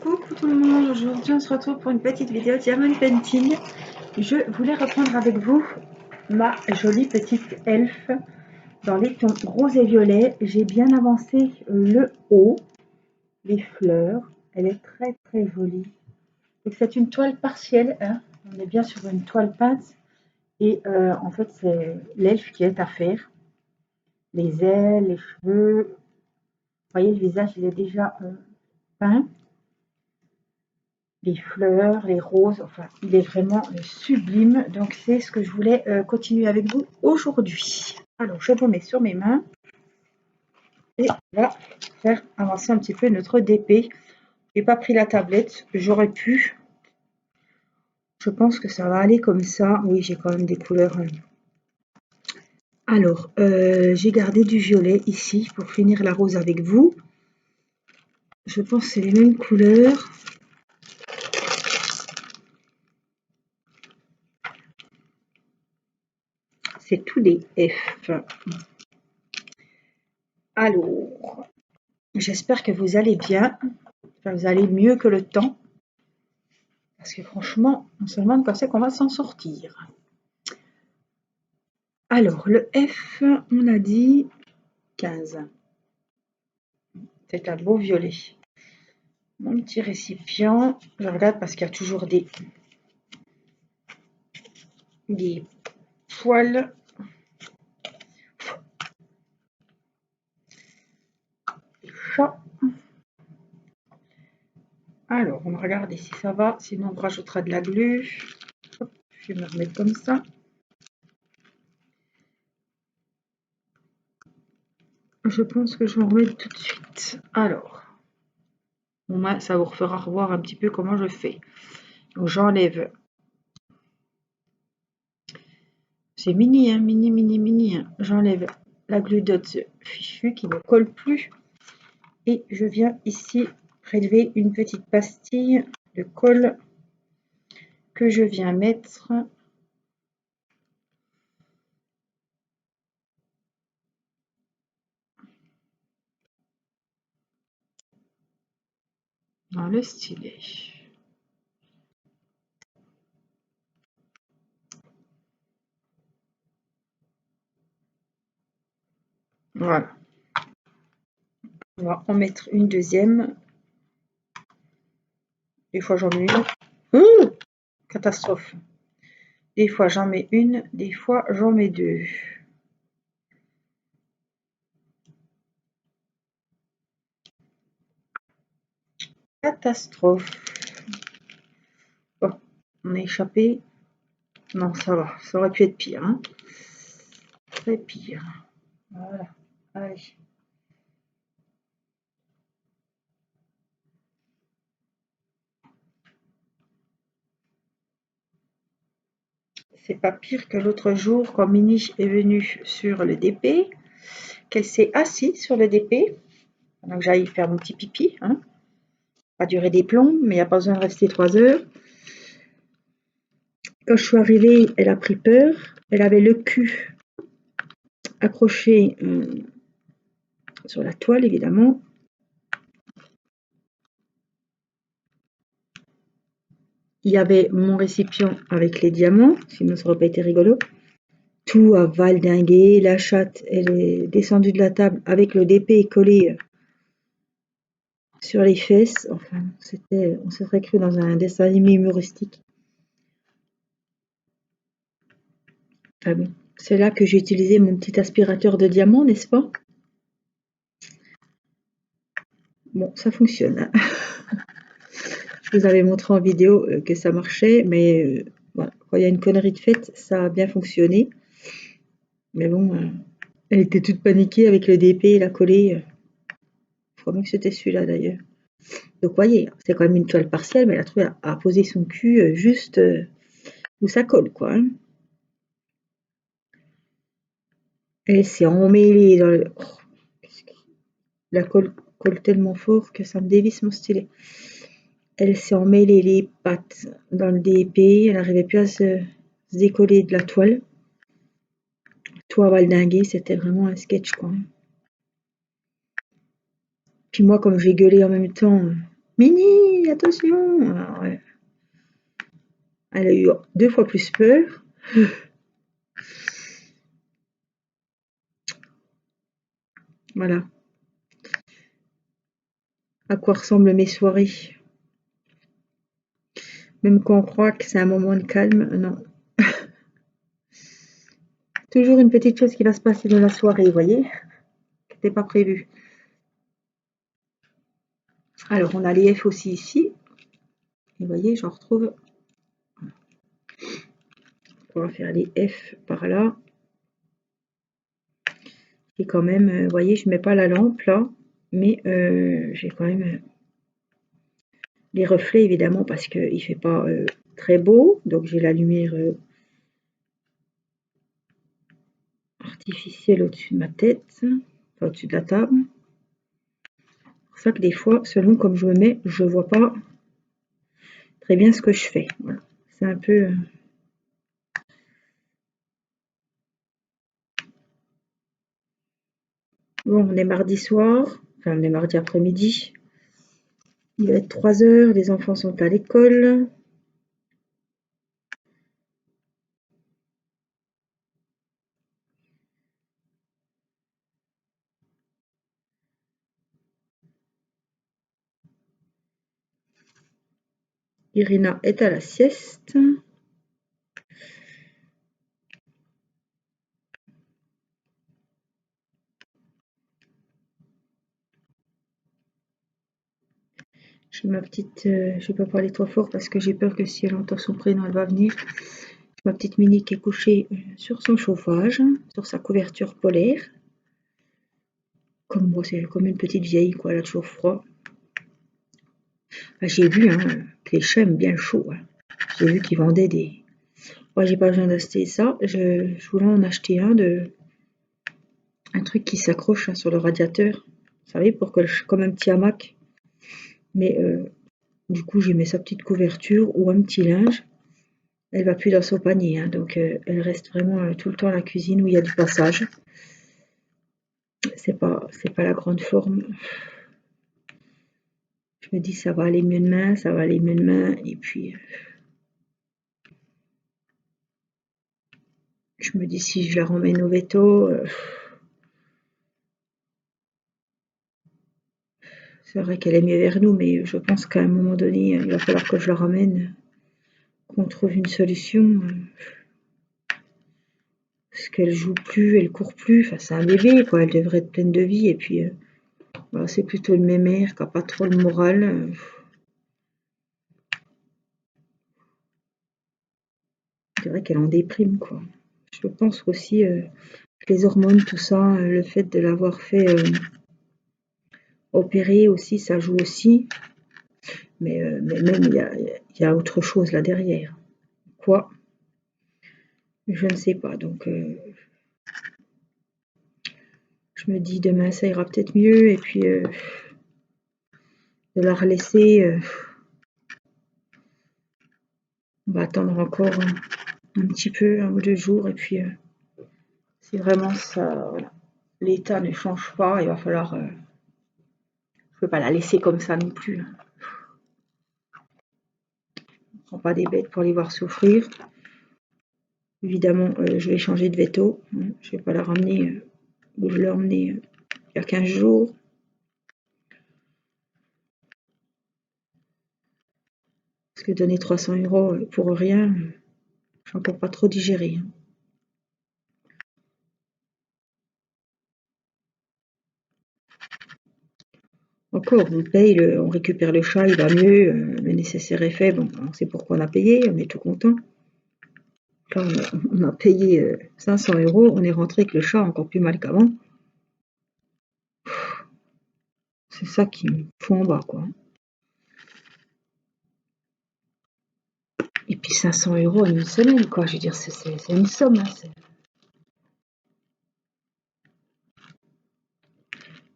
Coucou tout le monde, aujourd'hui on se retrouve pour une petite vidéo Diamond Painting. Je voulais reprendre avec vous ma jolie petite elfe dans les tons rose et violet. J'ai bien avancé le haut, les fleurs, elle est très jolie. C'est une toile partielle, hein. On est bien sur une toile peinte et en fait c'est l'elfe qui est à faire. Les ailes, les cheveux, vous voyez le visage il est déjà peint. Les fleurs, les roses, enfin il est vraiment sublime, donc c'est ce que je voulais continuer avec vous aujourd'hui. Alors je vous mets sur mes mains et on va faire avancer un petit peu notre DP. J'ai pas pris la tablette, j'aurais pu, je pense que ça va aller comme ça. Oui, j'ai quand même des couleurs. Alors j'ai gardé du violet ici pour finir la rose avec vous. Je pense que c'est les mêmes couleurs. C'est tous des F. Alors, j'espère que vous allez bien, que vous allez mieux que le temps. Parce que franchement, on se demande quand c'est qu'on va s'en sortir. Alors, le F, on a dit 15. C'est un beau violet. Mon petit récipient, je regarde parce qu'il y a toujours des poils. Des chats. Alors, on va regarder si ça va. Sinon, on rajoutera de la glu. Hop, je vais me remettre comme ça. Je pense que je vais en remettre tout de suite. Alors, ça vous fera revoir un petit peu comment je fais. Donc, j'enlève. C'est mini, hein, mini. Hein. J'enlève la glue dots fichue qui ne colle plus. Et je viens ici prélever une petite pastille de colle que je viens mettre dans le stylet. Voilà. On va en mettre une deuxième. Des fois j'en mets une. Catastrophe. Des fois j'en mets une, des fois j'en mets deux. Catastrophe. Bon, on a échappé. Non, ça va. Ça aurait pu être pire. Hein. Très pire. Voilà. Allez. C'est pas pire que l'autre jour quand Mini est venue sur le DP, qu'elle s'est assise sur le DP, pendant que j'aille faire mon petit pipi. Hein. Ça a duré des plombs, mais il n'y a pas besoin de rester 3 heures. Quand je suis arrivée, elle a pris peur. Elle avait le cul accroché sur la toile, évidemment. Il y avait mon récipient avec les diamants, sinon ça aurait pas été rigolo. Tout a valdingué, la chatte, elle est descendue de la table avec le DP collé sur les fesses. Enfin, on s'est cru dans un dessin animé humoristique. Ah bon, c'est là que j'ai utilisé mon petit aspirateur de diamants, n'est-ce pas? Bon, ça fonctionne. Je vous avais montré en vidéo que ça marchait, mais voilà, quand il y a une connerie de faite, ça a bien fonctionné. Mais bon, elle était toute paniquée avec le DP et la collée. Je crois même que c'était celui-là d'ailleurs. Donc vous voyez, c'est quand même une toile partielle, mais elle a trouvé à poser son cul juste où ça colle, quoi. Hein. Elle s'est emmêlée dans le... Oh, la colle tellement fort que ça me dévisse mon stylet. Elle s'est emmêlée les pattes dans le DP, elle n'arrivait plus à se décoller de la toile. Tout à valdinguer, c'était vraiment un sketch, quoi. Puis moi, comme j'ai gueulé en même temps, Mini, attention. Alors, elle a eu 2 fois plus peur. Voilà. À quoi ressemblent mes soirées. Même quand on croit que c'est un moment de calme, non. Toujours une petite chose qui va se passer dans la soirée, vous voyez, qui n'était pas prévu. Alors, on a les F aussi ici. Et vous voyez, j'en retrouve. On va faire les F par là. Et quand même, vous voyez, je ne mets pas la lampe là, mais j'ai quand même les reflets évidemment parce qu'il ne fait pas très beau. Donc j'ai la lumière artificielle au-dessus de ma tête, enfin, au-dessus de la table. C'est pour ça que des fois, selon comme je me mets, je ne vois pas très bien ce que je fais. Voilà. C'est un peu... Bon, on est mardi soir, enfin on est mardi après-midi. Il va être 3 heures, les enfants sont à l'école. Irina est à la sieste. J'ai ma petite, je vais pas parler trop fort parce que j'ai peur que si elle entend son prénom, elle va venir. Ma petite Mini qui est couchée sur son chauffage, sur sa couverture polaire. Comme moi, c'est comme une petite vieille, quoi, elle a toujours froid. Ah, j'ai vu que les chats aiment bien le chaud. J'ai vu qu'ils vendaient des... Moi, j'ai pas besoin d'acheter ça. Je voulais en acheter un truc qui s'accroche sur le radiateur. Vous savez, pour que comme un petit hamac. Mais du coup, j'ai mis sa petite couverture ou un petit linge. Elle va plus dans son panier, donc elle reste vraiment tout le temps à la cuisine où il y a du passage. C'est pas la grande forme. Je me dis ça va aller mieux demain, ça va aller mieux demain. Et puis je me dis si je la ramène au veto, c'est vrai qu'elle est mieux vers nous, mais je pense qu'à un moment donné, il va falloir que je la ramène, qu'on trouve une solution. Parce qu'elle joue plus, elle court plus. Enfin, c'est un bébé, quoi. Elle devrait être pleine de vie. Et puis, voilà, c'est plutôt une mémère qui n'a pas trop le moral. C'est vrai qu'elle en déprime, quoi. Je pense aussi les hormones, tout ça, le fait de l'avoir fait opérer aussi, ça joue aussi. Mais même, il y a autre chose là derrière. Quoi? Je ne sais pas. Donc, je me dis demain, ça ira peut-être mieux. Et puis, de la relaisser, on va attendre encore un petit peu, 1 ou 2 jours. Et puis, si vraiment ça, voilà, l'état ne change pas, il va falloir... je peux pas la laisser comme ça non plus. On prend pas des bêtes pour les voir souffrir. Évidemment, je vais changer de veto. Je vais pas la ramener où je l'ai emmenée il y a 15 jours. Parce que donner 300 € pour rien, je suis encore pas trop digéré. Encore, on paye, on récupère le chat, il va mieux, le nécessaire est fait. Bon, on sait pourquoi on a payé, on est tout content. Là, on a payé 500 €, on est rentré avec le chat encore plus mal qu'avant. C'est ça qui me fout en bas, quoi. Et puis 500 € en une semaine, quoi. Je veux dire, c'est une somme.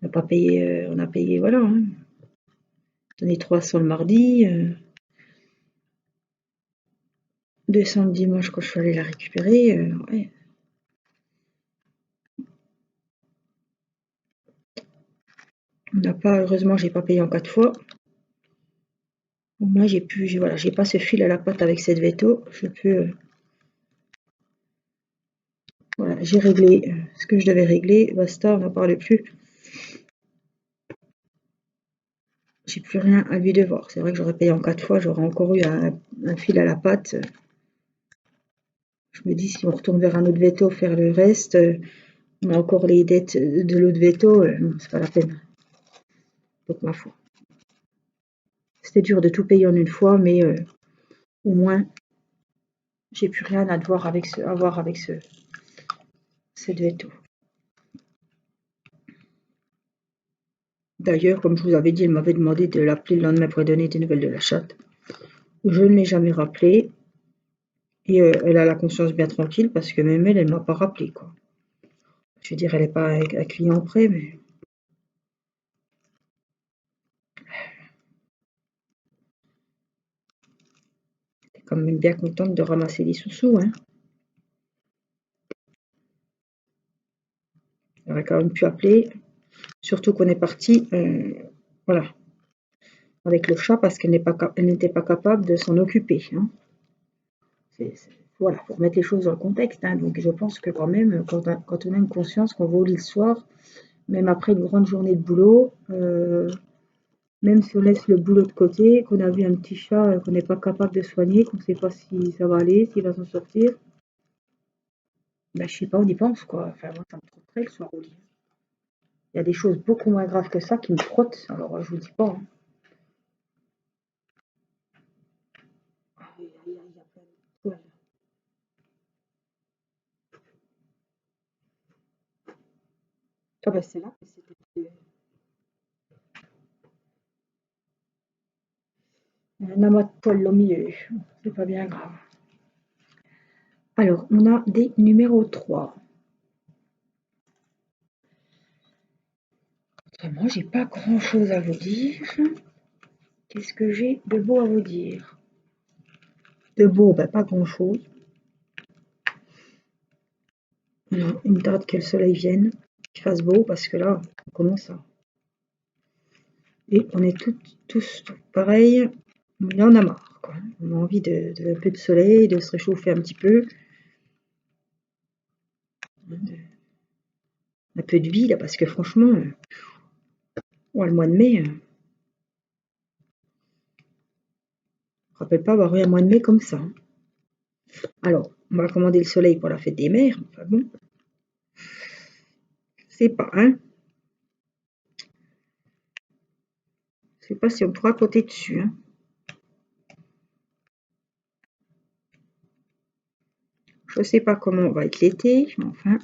On n'a pas payé, on a payé, voilà. Donné 300 le mardi, 200 le dimanche quand je suis allée la récupérer. Ouais. On n'a pas, heureusement, j'ai pas payé en 4 fois. Au moins voilà, j'ai pas ce fil à la patte avec cette veto. Je peux, voilà, j'ai réglé ce que je devais régler. Basta, on n'en parle plus. J'ai plus rien à lui devoir. C'est vrai que j'aurais payé en 4 fois, j'aurais encore eu un fil à la patte. Je me dis, si on retourne vers un autre veto, faire le reste, on a encore les dettes de l'autre veto, non, c'est pas la peine. Donc, ma foi. C'était dur de tout payer en une fois, mais au moins, j'ai plus rien à devoir à voir avec cette veto. D'ailleurs, comme je vous avais dit, elle m'avait demandé de l'appeler le lendemain pour lui donner des nouvelles de la chatte. Je ne l'ai jamais rappelé. Et elle a la conscience bien tranquille parce que même elle, elle m'a pas rappelé, quoi. Je veux dire, elle n'est pas un client près, mais elle est quand même bien contente de ramasser des sous-sous, hein. Elle aurait quand même pu appeler, surtout qu'on est parti, voilà, avec le chat parce qu'elle n'était pas capable de s'en occuper, hein. Voilà, pour mettre les choses dans le contexte, hein. Donc je pense que quand même, quand on a une conscience qu'on va au lit le soir, même après une grande journée de boulot, même si on laisse le boulot de côté, qu'on a vu un petit chat qu'on n'est pas capable de soigner, qu'on ne sait pas si ça va aller, s'il va s'en sortir, ben, je sais pas, on y pense, quoi. Enfin, moi, ça me trotterait le soir au lit. Il y a des choses beaucoup moins graves que ça qui me trottent, alors je vous dis pas, hein. Ah ben c'est là que c'était un amas de poils au milieu. C'est pas bien grave. Alors, on a des numéros 3. Moi, j'ai pas grand-chose à vous dire. Qu'est-ce que j'ai de beau à vous dire? De beau, ben, pas grand-chose. On tarde que le soleil vienne, qu'il fasse beau, parce que là, on commence à... Et on est tous pareils. Là, on a marre, quoi. On a envie de un peu de soleil, de se réchauffer un petit peu. Un peu de vie, là, parce que franchement, ouais, le mois de mai, je me rappelle pas avoir eu un mois de mai comme ça, hein. Alors, on va commander le soleil pour la fête des mères. Enfin bon, c'est pas, hein. Je sais pas si on pourra compter dessus, hein. Je sais pas comment va être l'été, mais enfin,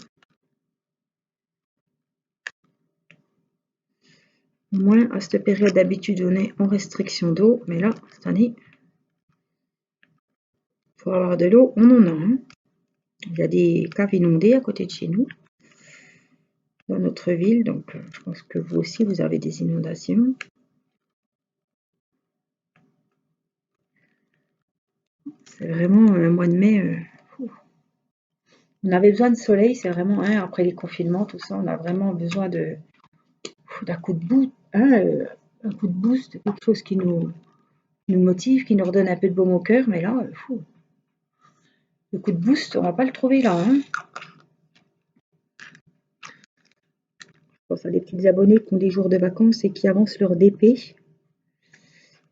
au moins à cette période d'habitude on est en restriction d'eau, mais là, cette année, pour avoir de l'eau, on en a, hein. Il y a des caves inondées à côté de chez nous, dans notre ville, donc je pense que vous aussi, vous avez des inondations. C'est vraiment un mois de mai. On avait besoin de soleil, c'est vraiment, hein, après les confinements, tout ça, on a vraiment besoin d'un coup de boost, hein, un coup de boost, quelque chose qui nous motive, qui nous redonne un peu de baume au cœur, mais là, le coup de boost, on va pas le trouver là, hein. Je pense à des petites abonnées qui ont des jours de vacances et qui avancent leur DP,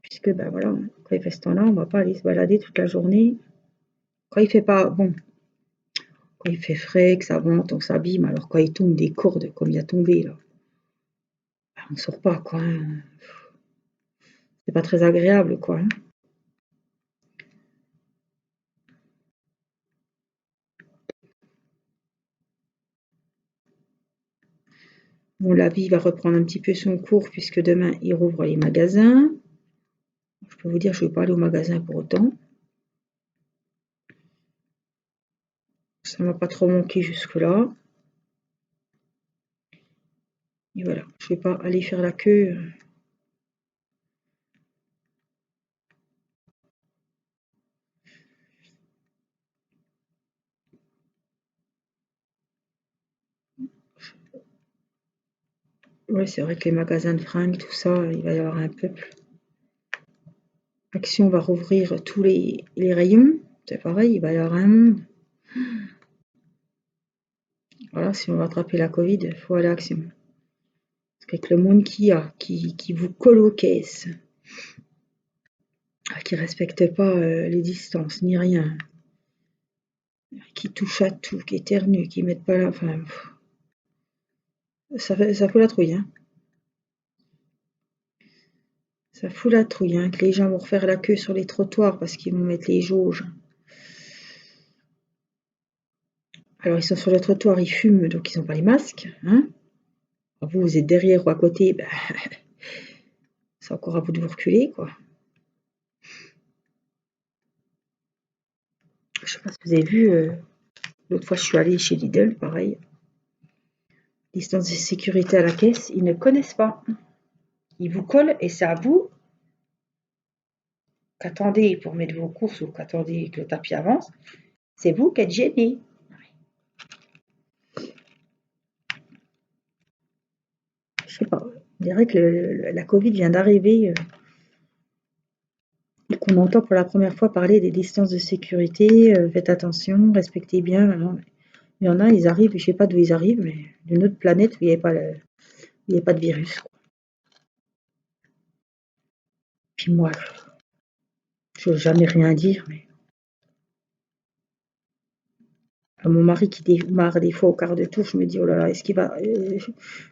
puisque ben voilà, quand il fait ce temps-là, on va pas aller se balader toute la journée. Quand il fait pas, bon, quand il fait frais, que ça vente, on s'habille, mais alors quand il tombe des cordes comme il a tombé là, ben, on sort pas, quoi, hein. C'est pas très agréable, quoi, hein. Bon, la vie va reprendre un petit peu son cours puisque demain, il rouvre les magasins. Je peux vous dire, je ne vais pas aller au magasin pour autant. Ça m'a pas trop manqué jusque-là. Et voilà, je vais pas aller faire la queue. Ouais, c'est vrai que les magasins de fringues, tout ça, il va y avoir un peuple. Action va rouvrir tous les rayons. C'est pareil, il va y avoir un monde. Voilà, si on veut attraper la Covid, il faut aller à Action. Parce qu'avec le monde qu'il y a, qui vous colle aux caisses, qui respecte pas les distances ni rien, qui touche à tout, qui éternue, qui mettent pas là, enfin, ça fout la trouille, hein. Ça fout la trouille, hein, que les gens vont refaire la queue sur les trottoirs parce qu'ils vont mettre les jauges. Alors ils sont sur le trottoir, ils fument, donc ils n'ont pas les masques, hein. Alors, vous êtes derrière ou à côté, ben, c'est encore à vous de vous reculer, quoi. Je sais pas si vous avez vu, l'autre fois je suis allée chez Lidl, pareil. Distance de sécurité à la caisse, ils ne connaissent pas. Ils vous collent et c'est à vous qu'attendez pour mettre vos courses ou qu'attendez que le tapis avance. C'est vous qui êtes gêné. Je sais pas. On dirait que la Covid vient d'arriver et qu'on entend pour la première fois parler des distances de sécurité. Faites attention, respectez bien. Non, il y en a, ils arrivent, je sais pas d'où ils arrivent, mais d'une autre planète où il n'y avait pas de virus, quoi. Puis moi, je n'ose jamais rien dire, mais à mon mari qui démarre des fois au quart de tour, je me dis, oh là là, est-ce qu'il va.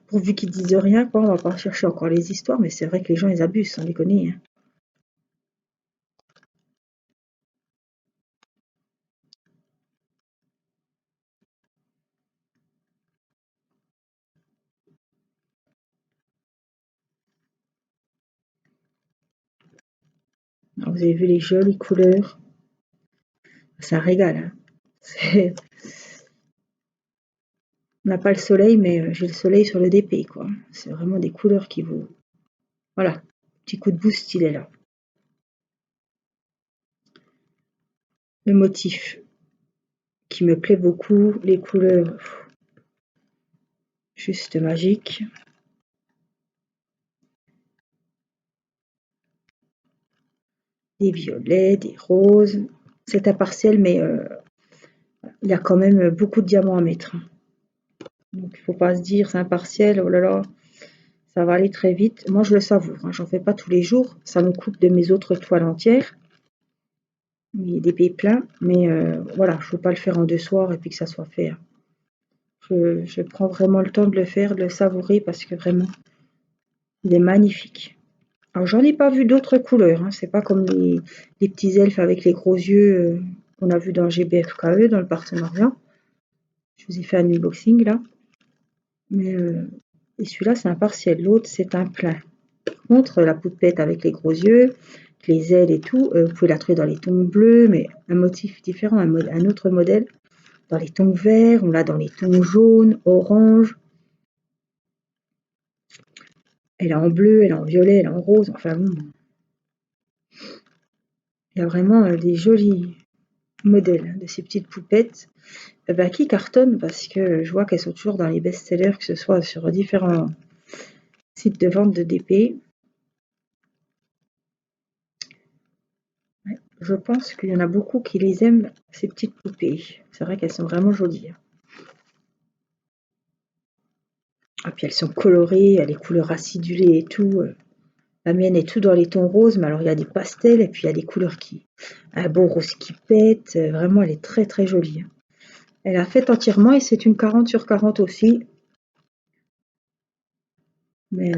Pourvu qu'il dise rien, quoi, on va pas chercher encore les histoires, mais c'est vrai que les gens, ils abusent, sans déconner, hein. Alors, vous avez vu les jolies couleurs, c'est un régal, hein. On n'a pas le soleil, mais j'ai le soleil sur le DP, quoi. C'est vraiment des couleurs qui vous. Voilà, petit coup de boost, il est là. Le motif qui me plaît beaucoup, les couleurs, juste magiques. Des violets, des roses. C'est impartiel, mais il y a quand même beaucoup de diamants à mettre. Donc il ne faut pas se dire c'est impartiel, oh là là, ça va aller très vite. Moi je le savoure, hein, j'en fais pas tous les jours, ça me coupe de mes autres toiles entières. Il y a des pays pleins, mais voilà, je ne veux pas le faire en 2 soirs et puis que ça soit fait, hein. Je prends vraiment le temps de le faire, de le savourer parce que vraiment, il est magnifique. Alors j'en ai pas vu d'autres couleurs, hein, c'est pas comme les petits elfes avec les gros yeux qu'on a vu dans GBFKE, dans le partenariat. Je vous ai fait un unboxing là. Mais et celui-là, c'est un partiel. L'autre, c'est un plein. Par contre, la poupette avec les gros yeux, les ailes et tout, vous pouvez la trouver dans les tons bleus, mais un motif différent, un autre modèle. Dans les tons verts, on l'a dans les tons jaunes, orange. Elle est en bleu, elle est en violet, elle est en rose. Enfin bon, il y a vraiment des jolis modèles de ces petites poupettes qui cartonnent parce que je vois qu'elles sont toujours dans les best-sellers, que ce soit sur différents sites de vente de DP. Ouais, je pense qu'il y en a beaucoup qui les aiment, ces petites poupées. C'est vrai qu'elles sont vraiment jolies. Ah, puis elles sont colorées, il y a les couleurs acidulées et tout. La mienne est tout dans les tons roses, mais alors il y a des pastels et puis il y a des couleurs qui. Un beau rose qui pète. Vraiment, elle est très très jolie. Elle a fait entièrement et c'est une 40/40 aussi. Mais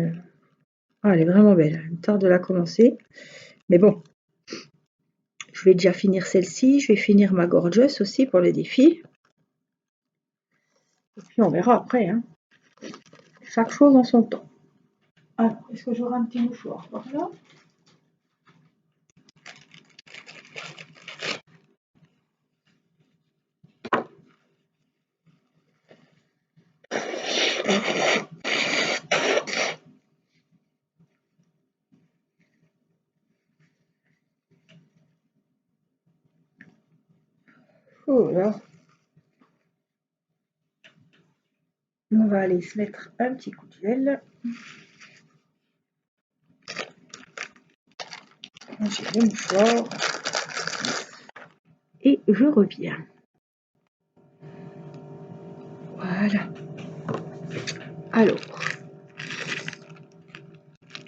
elle est vraiment belle. Elle me tarde de la commencer. Mais bon, je vais déjà finir celle-ci. Je vais finir ma Gorgeous aussi pour le défi. Et puis on verra après, hein. Chaque chose en son temps. Alors, est-ce que j'aurai un petit mouchoir par là? Oh là, on va aller se mettre un petit coup de gel. J'ai le mouchoir. Et je reviens. Voilà. Alors,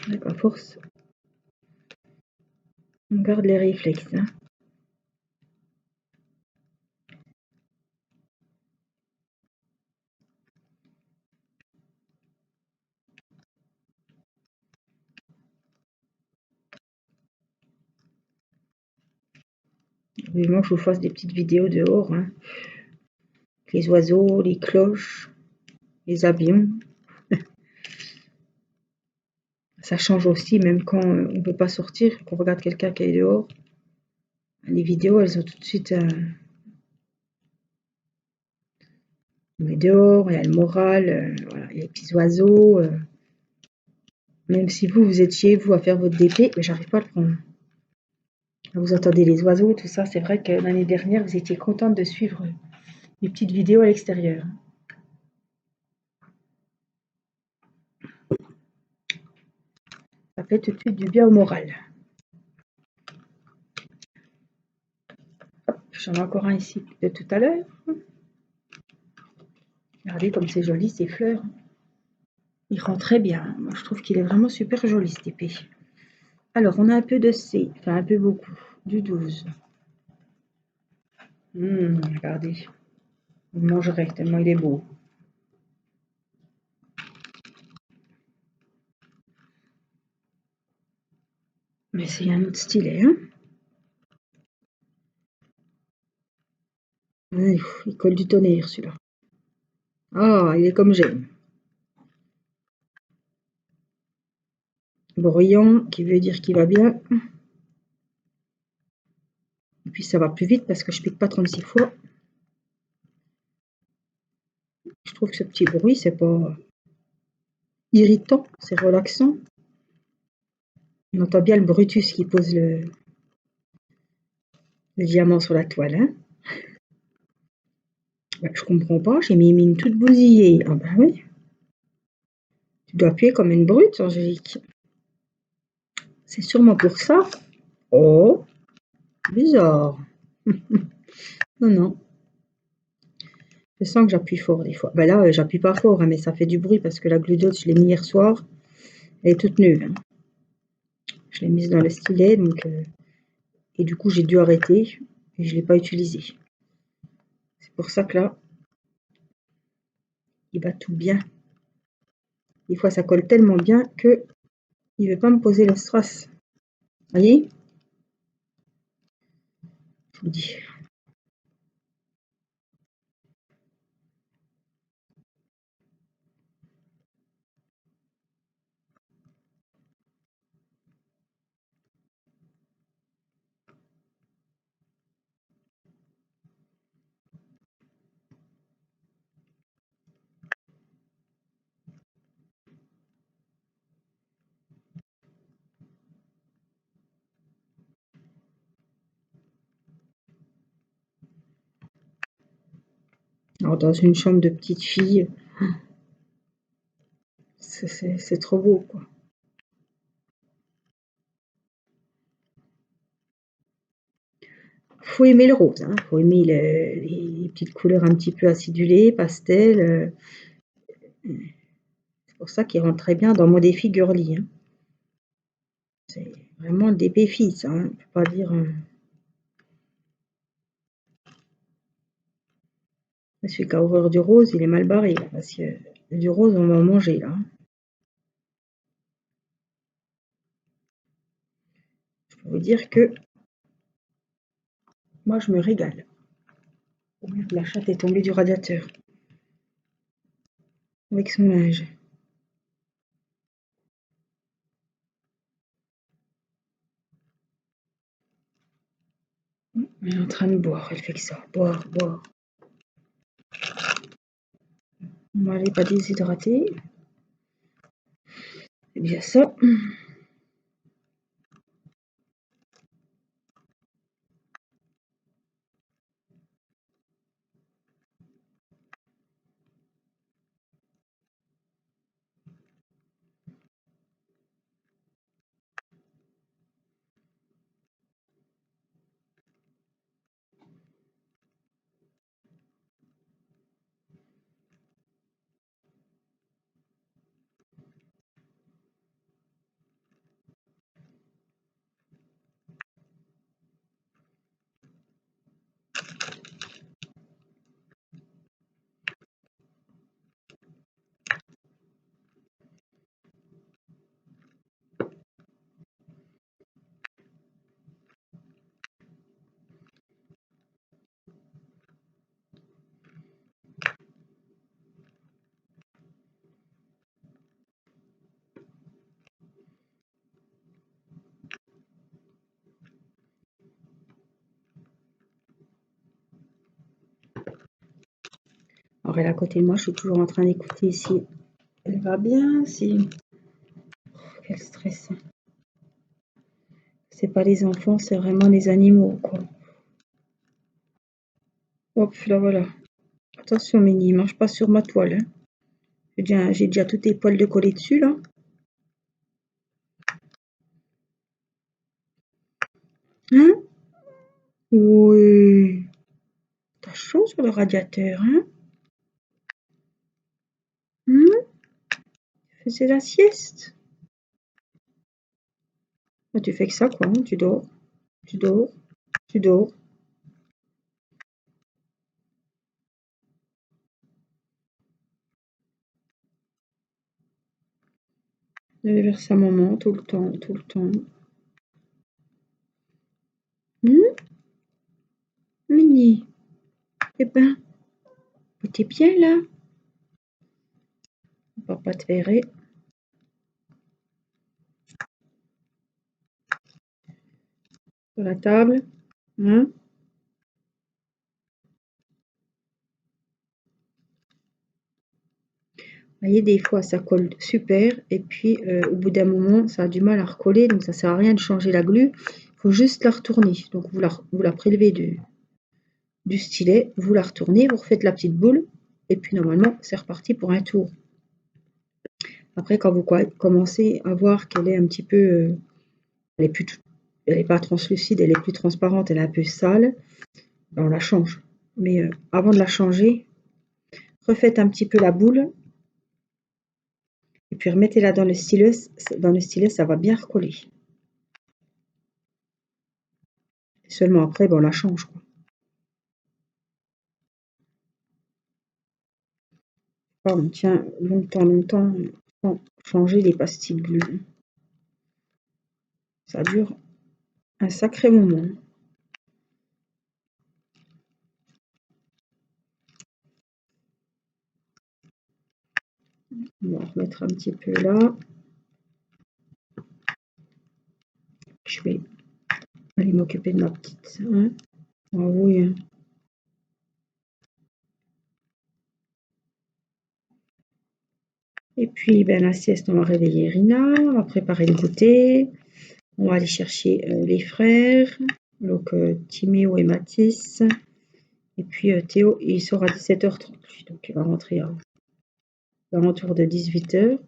avec la force, on garde les réflexes. Hein. Vivement que je vous fasse des petites vidéos dehors. Hein. Les oiseaux, les cloches, les avions. Ça change aussi, même quand on ne peut pas sortir, qu'on regarde quelqu'un qui est dehors. Les vidéos, elles ont tout de suite... on est dehors, il y a le moral, voilà, il y a les petits oiseaux. Même si vous êtes chez vous à faire votre DP, mais j'arrive pas à le prendre. Vous entendez les oiseaux, tout ça. C'est vrai que l'année dernière, vous étiez contente de suivre les petites vidéos à l'extérieur. Ça fait tout de suite du bien au moral. J'en ai encore un ici de tout à l'heure. Regardez comme c'est joli ces fleurs. Il rend très bien. Moi, je trouve qu'il est vraiment super joli cet épée. Alors, on a un peu de C, enfin un peu beaucoup, du 12. Regardez. Vous le mangerez tellement il est beau. Mais c'est un autre stylet, hein. Il colle du tonnerre celui-là. Ah, il est comme j'aime. Bruyant, qui veut dire qu'il va bien. Et puis ça va plus vite parce que je pique pas 36 fois. Je trouve que ce petit bruit, c'est pas irritant, c'est relaxant. On entend bien le Brutus qui pose le diamant sur la toile. Hein. Ben, je comprends pas, j'ai mis une mine toute bousillée. Ah ben oui. Tu dois appuyer comme une brute, Angélique. C'est sûrement pour ça. Oh, bizarre. Non, non. Je sens que j'appuie fort des fois. Ben là, j'appuie pas fort, hein, mais ça fait du bruit parce que la glueuse, je l'ai mis hier soir. Elle est toute nulle. Hein. Je l'ai mise dans le stylet, donc... et du coup, j'ai dû arrêter et je ne l'ai pas utilisé. C'est pour ça que là, il va tout bien. Des fois, ça colle tellement bien que il ne veut pas me poser le strass. Vous voyez? Je vous dis. Alors, dans une chambre de petite fille, c'est trop beau, quoi. Faut aimer le rose, hein. Faut aimer les petites couleurs un petit peu acidulées, pastel. C'est pour ça qu'il rentre très bien dans mon défi girly. Hein. C'est vraiment le défi, ça. Hein. On peut pas dire. Celui qui a horreur du rose, il est mal barré, là, parce que du rose, on va en manger, là. Je peux vous dire que moi, je me régale. Oh merde, la chatte est tombée du radiateur. Avec son linge. Elle est en train de boire, elle fait que ça. Boire, boire. Moi, elle n'est pas déshydratée. C'est bien ça. Alors elle est à côté de moi, je suis toujours en train d'écouter si elle va bien, si... Quel stress. C'est pas les enfants, c'est vraiment les animaux, quoi. Hop, là voilà. Attention Mini, mange pas sur ma toile. Hein. J'ai déjà tous tes poils de coller dessus, là. Hein? Oui. T'as chaud sur le radiateur, hein? Faisais la sieste. Bah, tu fais que ça, quoi. Hein. Tu dors, tu dors, tu dors. D'aller vers sa maman tout le temps, tout le temps. Mini, eh ben, t'es bien là? Papa te verrait. Sur la table. Hein? Vous voyez, des fois ça colle super et puis au bout d'un moment ça a du mal à recoller, donc ça sert à rien de changer la glu, il faut juste la retourner. Donc vous la prélevez du stylet, vous la retournez, vous refaites la petite boule et puis normalement c'est reparti pour un tour. Après quand vous commencez à voir qu'elle est un petit peu, elle est pas translucide, elle est plus transparente, elle est un peu sale, ben on la change. Mais avant de la changer, refaites un petit peu la boule et puis remettez-la dans le stylet, ça va bien recoller. Seulement après, ben, on la change, quoi. Pas on tient longtemps sans changer les pastilles de glue. Ça dure un sacré moment. On va remettre un petit peu là. Je vais aller m'occuper de ma petite. Hein. Ah oui. Hein. Et puis, ben, la sieste, on va réveiller Rina. On va préparer le goûter. On va aller chercher les frères. Donc, Timéo et Mathis. Et puis, Théo, il sort à 17h30. Donc, il va rentrer à l'entour de 18h.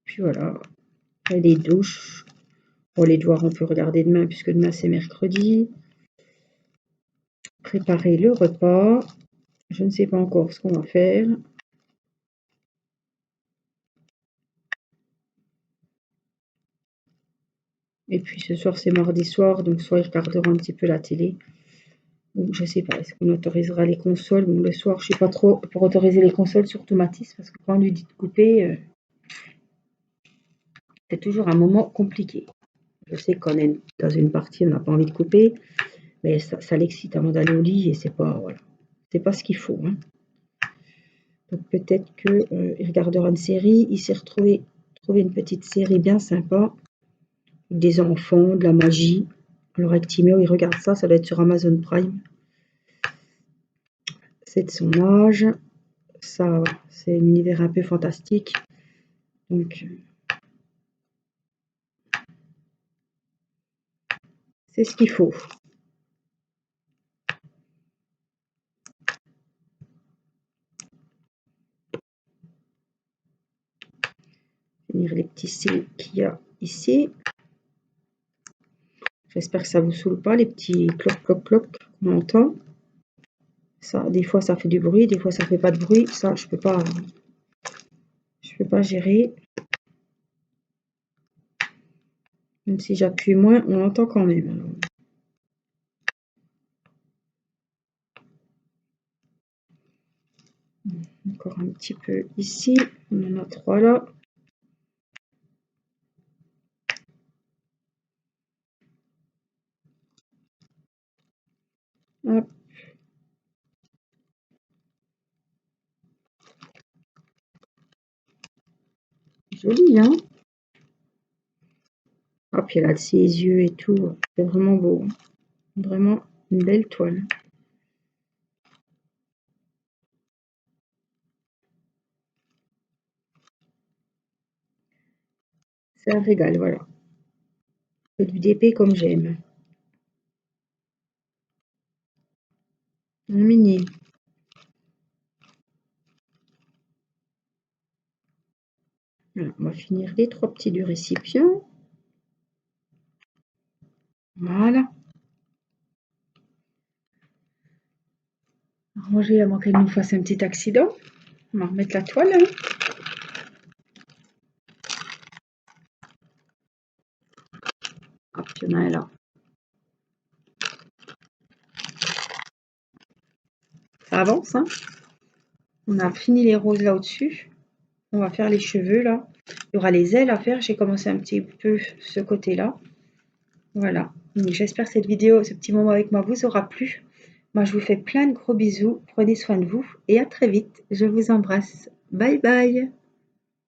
Puis voilà. Et les douches. Bon, les devoirs, on peut regarder demain, puisque demain, c'est mercredi. Préparer le repas. Je ne sais pas encore ce qu'on va faire. Et puis ce soir, c'est mardi soir, donc soit il regardera un petit peu la télé, ou je sais pas, est-ce qu'on autorisera les consoles? Bon, le soir, je suis pas trop pour autoriser les consoles, surtout Mathis, parce que quand on lui dit de couper, c'est toujours un moment compliqué. Je sais qu'on est dans une partie, on n'a pas envie de couper, mais ça l'excite avant d'aller au lit et c'est pas, voilà, c'est pas ce qu'il faut. Hein. Donc peut-être qu'il regardera une série, il s'est trouvé une petite série bien sympa, des enfants, de la magie. Alors avec Timéo, il regarde ça, ça doit être sur Amazon Prime. C'est de son âge, ça, c'est un univers un peu fantastique. Donc, c'est ce qu'il faut. Finir les petits cils qu'il y a ici. J'espère que ça vous saoule pas, les petits cloc cloc cloc qu'on entend. Ça, des fois ça fait du bruit, des fois ça fait pas de bruit. Ça, je peux pas gérer. Même si j'appuie moins, on l'entend quand même. Encore un petit peu ici. On en a 3 là. Hop. Joli, hein? Ah, puis elle a ses yeux et tout. C'est vraiment beau. Vraiment une belle toile. C'est un régal, voilà. C'est du DP comme j'aime. Un mini. Voilà, on va finir les 3 petits du récipient. Voilà. Ranger avant qu'elle nous fasse un petit accident. On va remettre la toile. Hein. Hop, il y en a un là. Ça avance, hein. On a fini les roses là au-dessus. On va faire les cheveux là. Il y aura les ailes à faire. J'ai commencé un petit peu ce côté-là. Voilà. J'espère que cette vidéo, ce petit moment avec moi vous aura plu. Moi, je vous fais plein de gros bisous. Prenez soin de vous et à très vite. Je vous embrasse. Bye bye.